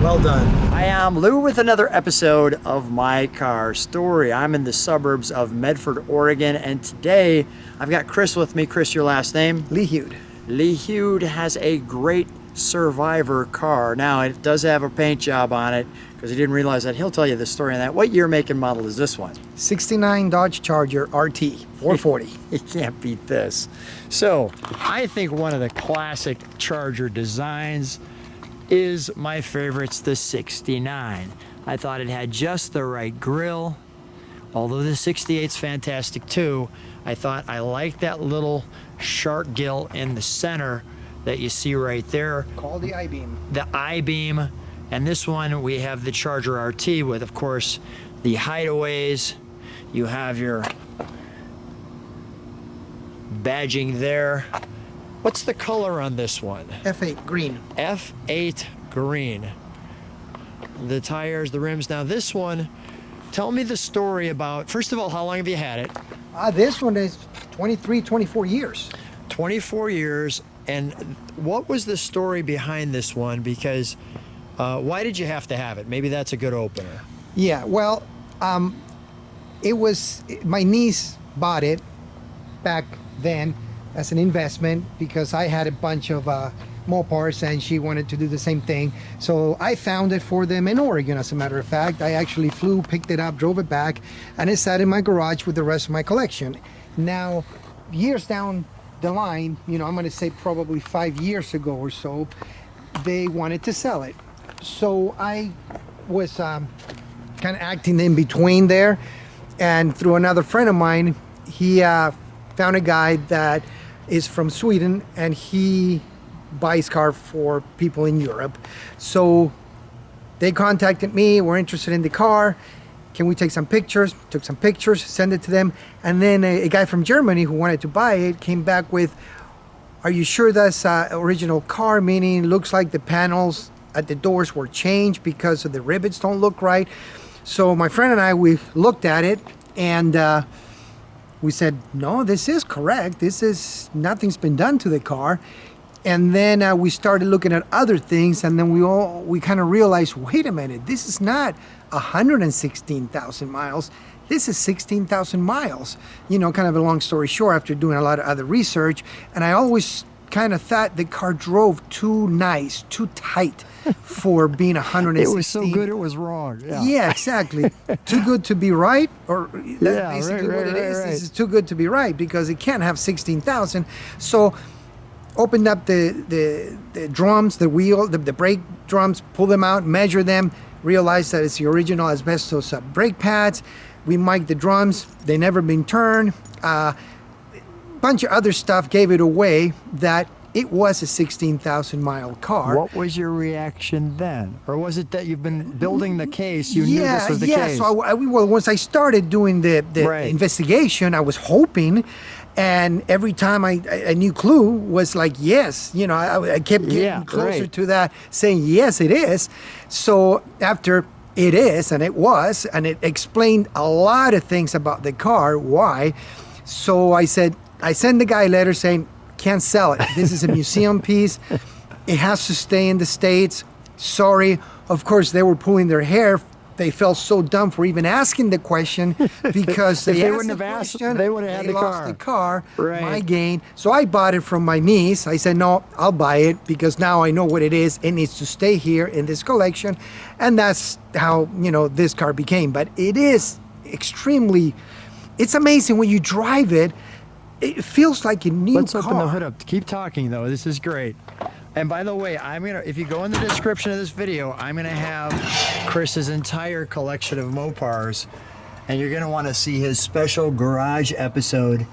Well done. I am Lou with another episode of My Car Story. I'm in the suburbs of Medford, Oregon, and today I've got Chris with me. Chris, your last name? Lehuede. Lehuede has a great Survivor car. Now, it does have a paint job on it because he didn't realize that. He'll tell you the story on that. What year, make, and model is this one? 69 Dodge Charger RT 440. You can't beat this. So, I think one of the classic Charger designs is my favorite's the 69. I thought it had just the right grille. Although the 68's fantastic too, I thought I liked that little shark gill in the center that you see right there. Called the I-beam. The I-beam. And this one we have the Charger RT with, of course, the hideaways. You have your badging there. What's the color on this one? F8 green. F8 green. The tires, the rims. Now this one, tell me the story about, first of all, how long have you had it? This one is 23, 24 years. 24 years. And what was the story behind this one? Because why did you have to have it? Maybe that's a good opener. Yeah, well, it was, my niece bought it back then as an investment because I had a bunch of Mopars and she wanted to do the same thing. So I found it for them in Oregon, as a matter of fact. I actually flew, picked it up, drove it back, and it sat in my garage with the rest of my collection. Now, years down the line, you know, I'm going to say probably 5 years ago or so, they wanted to sell it. So I was kind of acting in between there, and through another friend of mine, he found a guy that is from Sweden, and he buys cars for people in Europe. So they contacted me, we're interested in the car, can we take some pictures? Took some pictures, sent it to them, and then a guy from Germany who wanted to buy it came back with, are you sure that's original car? Meaning, looks like the panels at the doors were changed because of the rivets don't look right. So my friend and I, we looked at it, and we said, no, this is correct. This is, nothing's been done to the car. And then we started looking at other things, and then we kind of realized, wait a minute, this is not 116,000 miles. This is 16,000 miles. You know, kind of a long story short, after doing a lot of other research. And I always kind of thought the car drove too nice, too tight for being 116. It was so good it was wrong. Yeah, exactly. Too good to be right, or that's basically what it is. This is too good to be right because it can't have 16,000. So opened up the drums, the wheel, the brake drums, pull them out, measure them, realize that it's the original asbestos brake pads. We mic'd the drums. They never been turned. Bunch of other stuff gave it away that it was a 16,000 mile car. What was your reaction then? Or was it that you've been building the case, you knew this was the case? So well, once I started doing the investigation, I was hoping, and every time a new clue was like, yes, you know, I kept getting closer to that, saying, yes, it is. So after it is, and it was, and it explained a lot of things about the car, why. So I said, I sent the guy a letter saying, can't sell it. This is a museum piece. It has to stay in the States. Sorry. Of course, they were pulling their hair. They felt so dumb for even asking the question because if they wouldn't have asked, they would have had the car. Lost the car, my gain. So I bought it from my niece. I said, no, I'll buy it because now I know what it is. It needs to stay here in this collection. And that's how, you know, this car became. But it is extremely, it's amazing when you drive it. It feels like a new car. Let's open the hood up. Keep talking though. This is great. And by the way, if you go in the description of this video, I'm gonna have Chris's entire collection of Mopars, and you're gonna want to see his special garage episode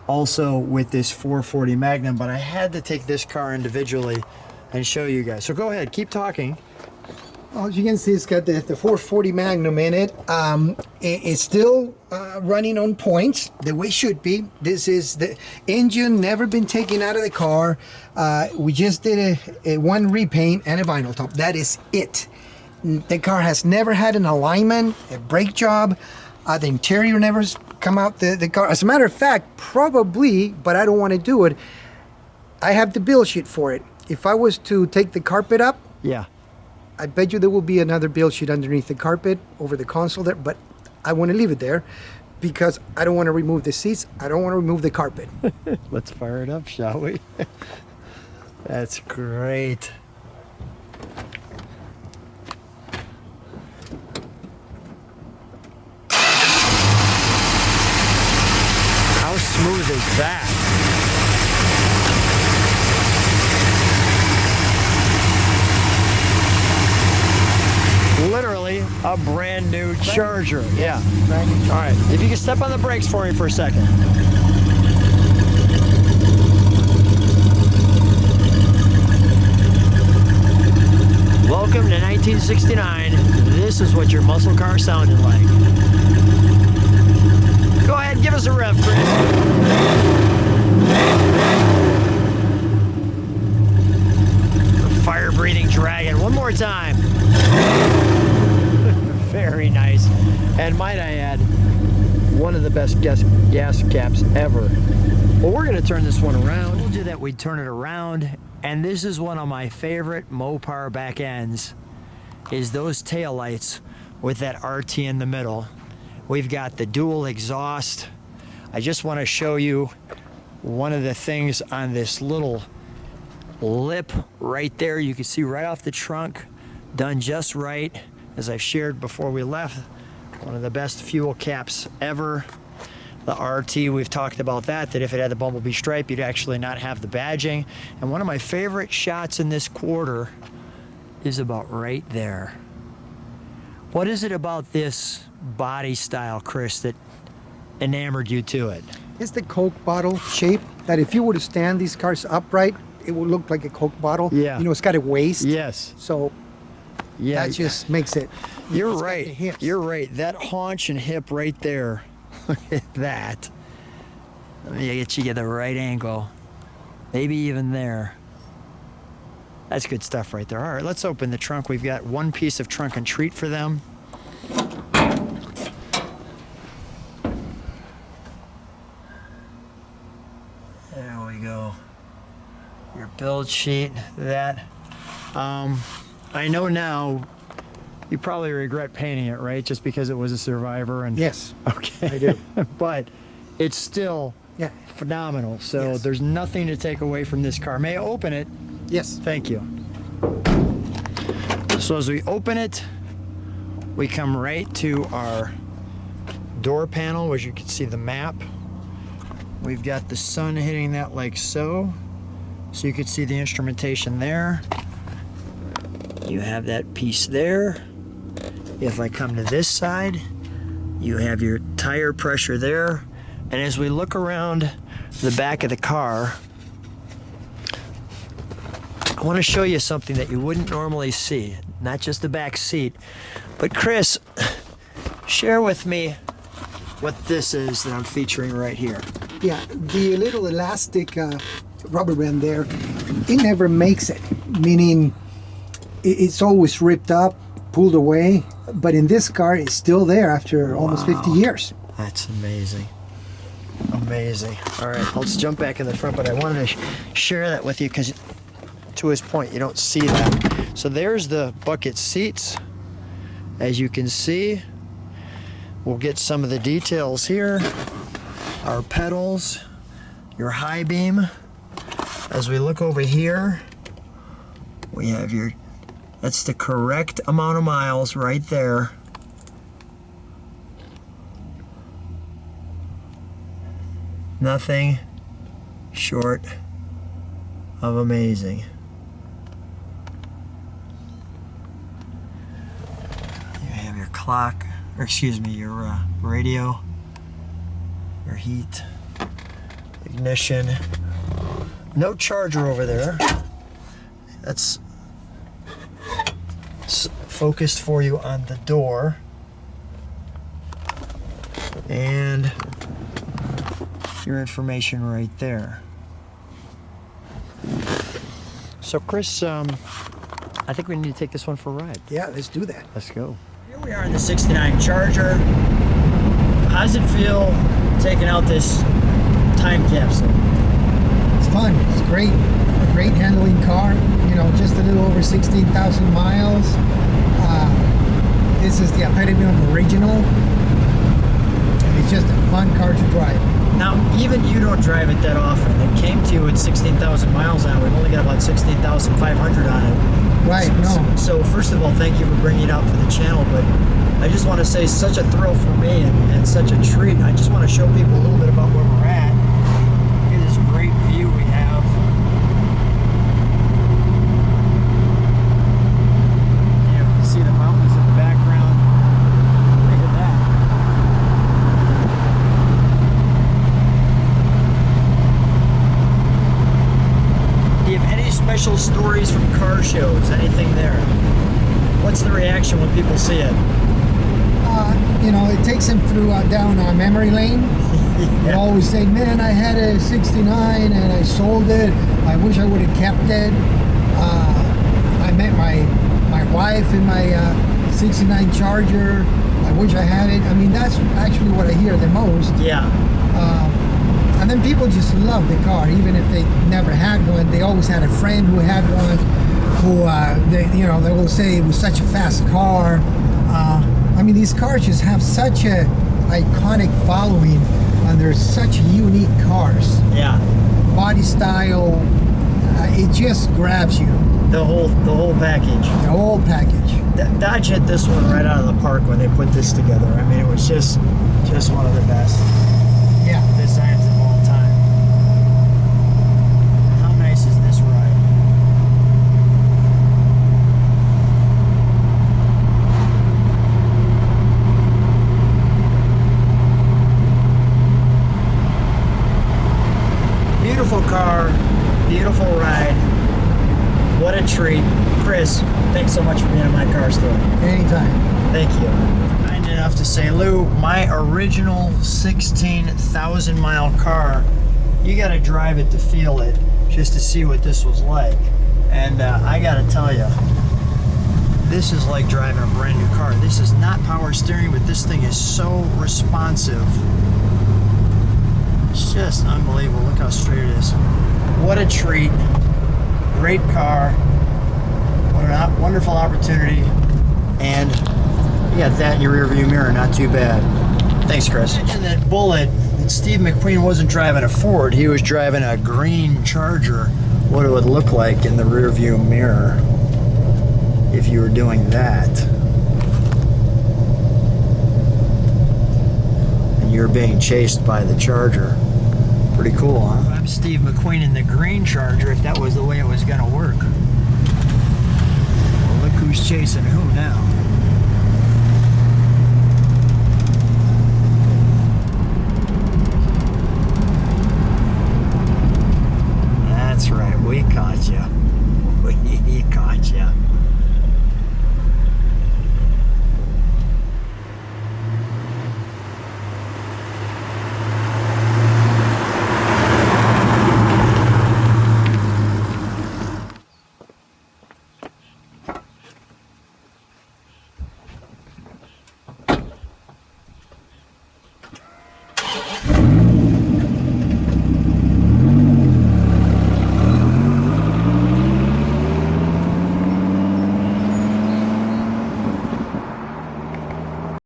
also with this 440 Magnum. But I had to take this car individually and show you guys. So go ahead, keep talking. Well, as you can see, it's got the 440 Magnum in it. It's still running on points the way it should be. This is the engine, never been taken out of the car. We just did a one repaint and a vinyl top. That is it. The car has never had an alignment, a brake job. The interior never come out the car. As a matter of fact, probably, but I don't want to do it. I have the bill sheet for it. If I was to take the carpet up, I bet you there will be another build sheet underneath the carpet over the console there, but I want to leave it there because I don't want to remove the seats. I don't want to remove the carpet. Let's fire it up, shall we? That's great. How smooth is that? Literally a brand new Charger. Yeah. All right. If you can step on the brakes for me for a second. Welcome to 1969. This is what your muscle car sounded like. Go ahead, give us a rev, Chris. Fire-breathing dragon. One more time. Very nice. And might I add, one of the best gas caps ever. Well, we're going to turn this one around. I told you that we'd turn it around, and this is one of my favorite Mopar back ends, is those taillights with that RT in the middle. We've got the dual exhaust. I just want to show you one of the things on this little lip right there. You can see right off the trunk, done just right. As I've shared before we left, one of the best fuel caps ever. The RT, we've talked about that if it had the bumblebee stripe, you'd actually not have the badging. And one of my favorite shots in this quarter is about right there. What is it about this body style, Chris, that enamored you to it? It's the Coke bottle shape that if you were to stand these cars upright, it would look like a Coke bottle. Yeah. You know, it's got a waist. Yes. So yeah, that just makes it. You're it's got right. the hips. You're right. That haunch and hip right there. Look at that. Let me get you the right angle. Maybe even there. That's good stuff right there. All right, let's open the trunk. We've got one piece of trunk and treat for them. There we go. Your build sheet, that. I know now you probably regret painting it, right? Just because it was a Survivor. And Yes. Okay. I do. But it's still Yeah. phenomenal. So Yes. there's nothing to take away from this car. May I open it? Yes. Thank you. So as we open it, we come right to our door panel, where you can see the map. We've got the sun hitting that like so. So you can see the instrumentation there. You have that piece there. If I come to this side, you have your tire pressure there. And as we look around the back of the car, I want to show you something that you wouldn't normally see. Not just the back seat, but Chris, share with me what this is that I'm featuring right here. Yeah, the little elastic rubber band there, it never makes it. Meaning, it's always ripped up, pulled away. But in this car, it's still there after almost 50 years. That's amazing. Amazing. All right, let's jump back in the front, but I wanted to share that with you because, to his point, you don't see that. So there's the bucket seats. As you can see, we'll get some of the details here. Our pedals, your high beam. As we look over here, we have your, that's the correct amount of miles right there. Nothing short of amazing. You have your clock, or excuse me, your radio, your heat, ignition. No charger over there. That's focused for you on the door. And your information right there. So Chris, I think we need to take this one for a ride. Yeah, let's do that. Let's go. Here we are in the 69 Charger. How does it feel taking out this time capsule? It's fun. It's great. A great handling car. You know, just a little over 16,000 miles. this is the epitome of original. And it's just a fun car to drive. Now, even you don't drive it that often. It came to you at 16,000 miles on it. We've only got about 16,500 on it. Right, no. So first of all, thank you for bringing it out for the channel, but I just want to say such a thrill for me and such a treat. I just want to show people a little bit about where we're at. Look at this great view we have. You can see the mountains in the background. Look at that. Do you have any special stories from car shows? Anything there? What's the reaction when people see it? You know, it takes them through down memory lane. They always say, man, I had a 69 and I sold it. I wish I would have kept it. I met my wife in my 69 Charger. I wish I had it. I mean, that's actually what I hear the most. Yeah. And then people just love the car, even if they never had one. They always had a friend who had one, who they will say it was such a fast car. I mean, these cars just have such a iconic following, and they're such unique cars. Yeah. Body style, it just grabs you. The whole package. The whole package. Dodge hit this one right out of the park when they put this together. I mean, it was just one of the best designs of all time. How nice is this ride? Beautiful car, beautiful ride. What a treat. Chris, thanks so much for being in my car story. Anytime. Thank you. Kind enough to say, Lou, my original 16,000 mile car, you got to drive it to feel it, just to see what this was like. And I got to tell you, this is like driving a brand new car. This is not power steering, but this thing is so responsive. It's just unbelievable. Look how straight it is. What a treat. Great car. What a wonderful opportunity. And you got that in your rear view mirror. Not too bad. Thanks, Chris. Imagine that Bullet, that Steve McQueen wasn't driving a Ford. He was driving a green Charger. What it would look like in the rear view mirror if you were doing that. And you're being chased by the Charger. Pretty cool, huh? I'm Steve McQueen in the green Charger, if that was the way it was going to work. Well, look who's chasing who now.